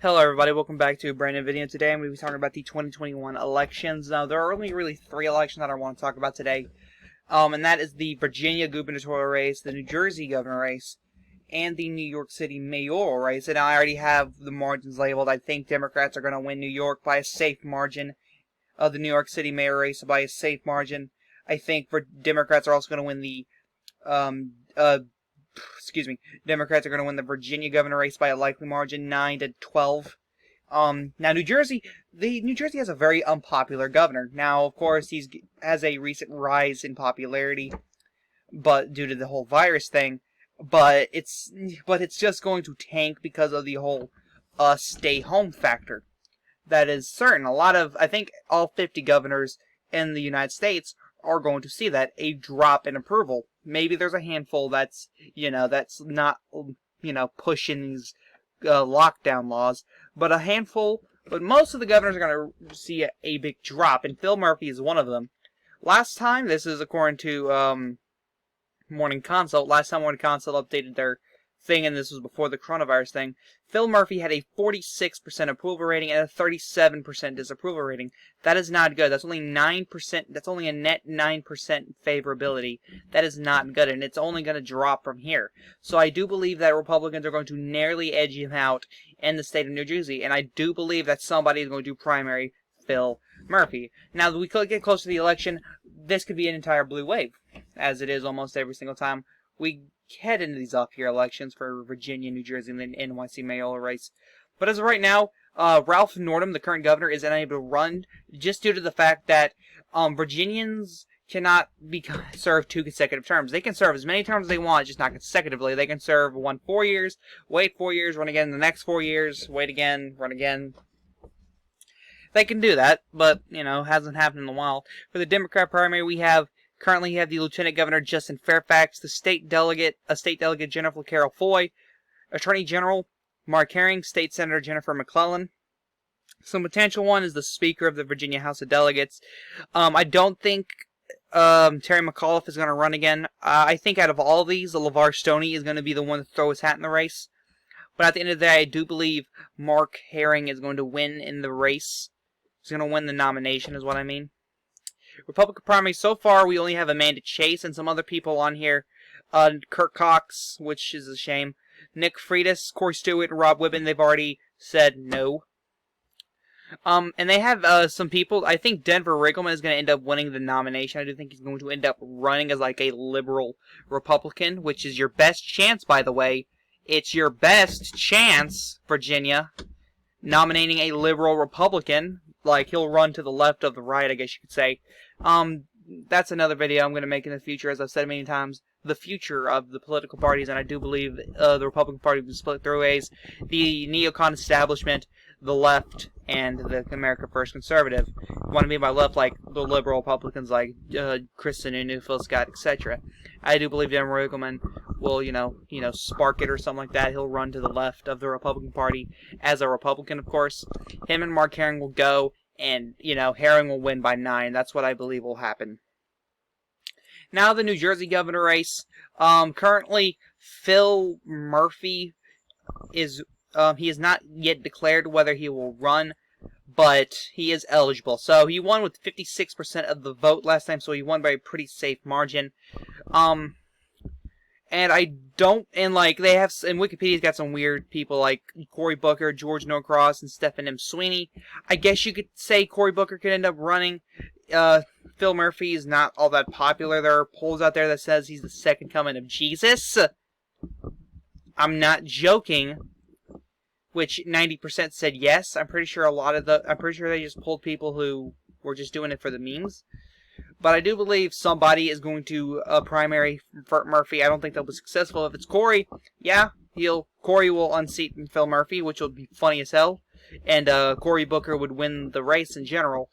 Hello everybody, welcome back to a brand new video. Today I'm going to be talking about the 2021 elections. Now, there are only really three elections that I want to talk about today. And that is the Virginia gubernatorial race, the New Jersey governor race, and the New York City mayoral race. And I already have the margins labeled. I think Democrats are going to win New York by a safe margin. The New York City mayor race by a safe margin. I think Democrats are also going to win the Democrats are going to win the Virginia governor race by a likely margin, 9-12. Now New Jersey has a very unpopular governor. Now, of course, he has a recent rise in popularity, but due to the whole virus thing. But it's just going to tank because of the whole stay home factor. That is certain. I think all 50 governors in the United States are going to see that, a drop in approval. Maybe there's a handful that's not, pushing these lockdown laws, but most of the governors are going to see a big drop, and Phil Murphy is one of them. Last time, this is according to Morning Consult, updated their thing, and this was before the coronavirus thing, Phil Murphy had a 46% approval rating and a 37% disapproval rating. That is not good. That's only 9%. That's only a net 9% favorability. That is not good, and it's only going to drop from here. So I do believe that Republicans are going to narrowly edge him out in the state of New Jersey, and I do believe that somebody is going to primary Phil Murphy. Now, as we get closer to the election, this could be an entire blue wave, as it is almost every single time we head into these off-year elections for Virginia, New Jersey, and the NYC mayoral race. But as of right now, Ralph Northam, the current governor, is unable to run just due to the fact that Virginians cannot serve 2 consecutive terms. They can serve as many terms as they want, just not consecutively. They can serve 4 years, wait 4 years, run again the next 4 years, wait again, run again. They can do that, but, hasn't happened in a while. For the Democrat primary, we currently have the Lieutenant Governor Justin Fairfax, the State Delegate Jennifer Carroll Foy, Attorney General Mark Herring, State Senator Jennifer McClellan. Some potential one is the Speaker of the Virginia House of Delegates. I don't think Terry McAuliffe is going to run again. I think out of all of these, LeVar Stoney is going to be the one to throw his hat in the race. But at the end of the day, I do believe Mark Herring is going to win in the race. He's going to win the nomination, is what I mean. Republican primary, so far, we only have Amanda Chase and some other people on here. Kirk Cox, which is a shame. Nick Freitas, Corey Stewart, and Rob Whibben, they've already said no. And they have some people. I think Denver Riggleman is going to end up winning the nomination. I do think he's going to end up running as like a liberal Republican, which is your best chance, by the way. It's your best chance, Virginia, nominating a liberal Republican. Like, he'll run to the left of the right, I guess you could say. That's another video I'm going to make in the future, as I've said many times. The future of the political parties, and I do believe the Republican Party will be split through ways. The neocon establishment, the left, and the America First conservative. What I mean by left, like the liberal Republicans, like Kristen Sununu, Phil Scott, etc. I do believe Dan Riggleman will, spark it or something like that. He'll run to the left of the Republican Party as a Republican, of course. Him and Mark Herring will go, and, Herring will win by 9. That's what I believe will happen. Now the New Jersey governor race. Currently, Phil Murphy is he has not yet declared whether he will run, but he is eligible. So he won with 56% of the vote last time, so he won by a pretty safe margin. And Wikipedia's got some weird people like Cory Booker, George Norcross, and Stephen M. Sweeney. I guess you could say Cory Booker could end up running. Phil Murphy is not all that popular. There are polls out there that says he's the second coming of Jesus. I'm not joking. Which 90% said yes. I'm pretty sure they just pulled people who were just doing it for the memes. But I do believe somebody is going to primary for Murphy. I don't think they'll be successful. If it's Cory, yeah, Cory will unseat Phil Murphy, which will be funny as hell. And Cory Booker would win the race in general.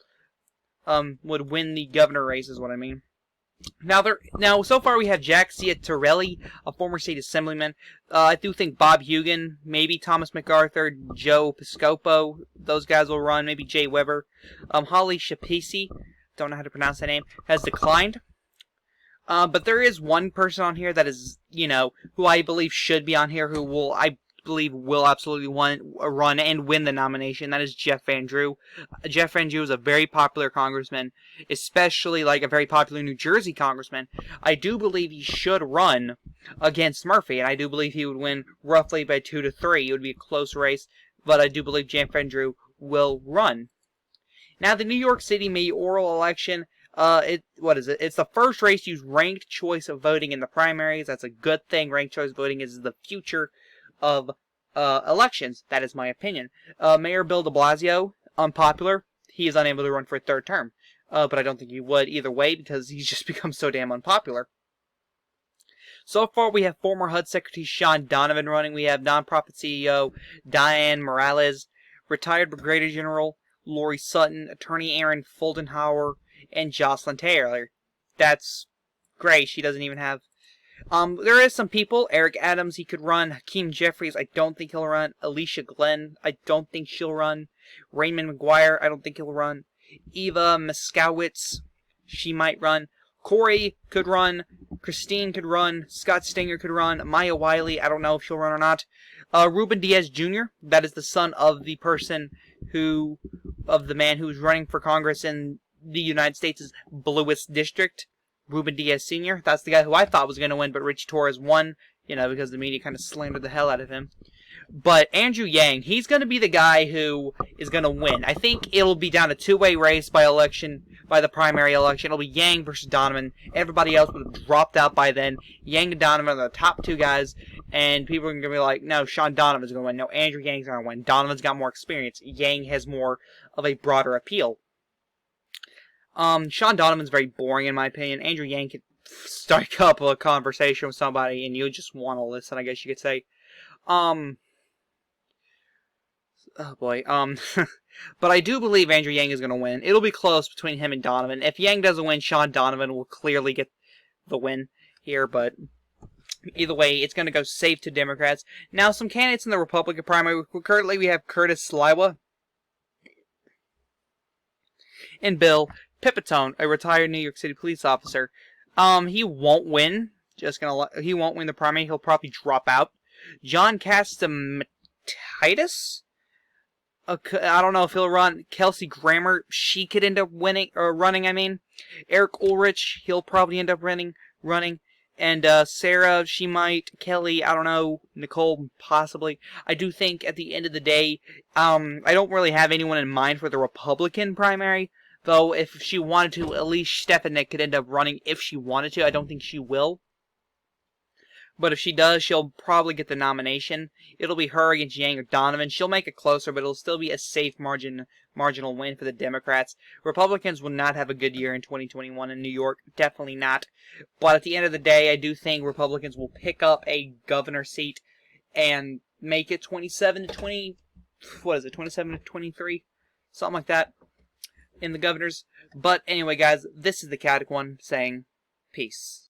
Would win the governor race is what I mean. Now, so far we have Jack Ciattarelli, a former state assemblyman. I do think Bob Hugin, maybe Thomas MacArthur, Joe Piscopo, those guys will run. Maybe Jay Weber. Holly Schapisi, don't know how to pronounce that name, has declined. But there is one person on here that is, who I believe should be on here, who I believe will absolutely run and win the nomination. That is Jeff Van Drew. Jeff Van Drew is a very popular congressman, especially like a very popular New Jersey congressman. I do believe he should run against Murphy, and I do believe he would win roughly by 2 to 3. It would be a close race, but I do believe Jeff Van Drew will run. Now, the New York City mayoral election, what is it? It's the first race to use ranked choice of voting in the primaries. That's a good thing. Ranked choice voting is the future of elections. That is my opinion. Mayor Bill Deblasio, unpopular. He is unable to run for a third term. But I don't think he would either way because he's just become so damn unpopular. So far, we have former HUD Secretary Sean Donovan running. We have nonprofit CEO Diane Morales, retired Brigadier General Lori Sutton, Attorney Aaron Foldenhauer, and Jocelyn Taylor. That's great. She doesn't even have... there is some people. Eric Adams, he could run. Hakeem Jeffries, I don't think he'll run. Alicia Glenn, I don't think she'll run. Raymond McGuire, I don't think he'll run. Eva Miskowitz, she might run. Corey could run. Christine could run. Scott Stenger could run. Maya Wiley, I don't know if she'll run or not. Ruben Diaz Jr., that is the son of the man who's running for Congress in the United States' bluest district. Ruben Diaz Sr., that's the guy who I thought was going to win, but Richie Torres won, because the media kind of slandered the hell out of him. But Andrew Yang, he's going to be the guy who is going to win. I think it'll be down a two-way race by the primary election. It'll be Yang versus Donovan. Everybody else would have dropped out by then. Yang and Donovan are the top two guys, and people are going to be like, no, Sean Donovan's going to win. No, Andrew Yang's going to win. Donovan's got more experience. Yang has more of a broader appeal. Sean Donovan's very boring in my opinion. Andrew Yang could strike up a conversation with somebody and you just want to listen, I guess you could say. Oh boy. But I do believe Andrew Yang is going to win. It'll be close between him and Donovan. If Yang doesn't win, Sean Donovan will clearly get the win here, but either way, it's going to go safe to Democrats. Now, some candidates in the Republican primary. Currently, we have Curtis Sliwa and Bill Pipitone, a retired New York City police officer. He won't win. He won't win the primary. He'll probably drop out. John Catsimatidis? I don't know if he'll run. Kelsey Grammer, she could end up running. Eric Ulrich, he'll probably end up running. And Sarah, she might. Kelly, I don't know. Nicole, possibly. I do think at the end of the day, I don't really have anyone in mind for the Republican primary. Though, if she wanted to, Elise Stefanik could end up running if she wanted to. I don't think she will. But if she does, she'll probably get the nomination. It'll be her against Yang or Donovan. She'll make it closer, but it'll still be a safe marginal win for the Democrats. Republicans will not have a good year in 2021 in New York. Definitely not. But at the end of the day, I do think Republicans will pick up a governor seat and make it 27 to 20... What is it? 27 to 23? Something like that. In the governors. But anyway, guys, this is the Catic One saying peace.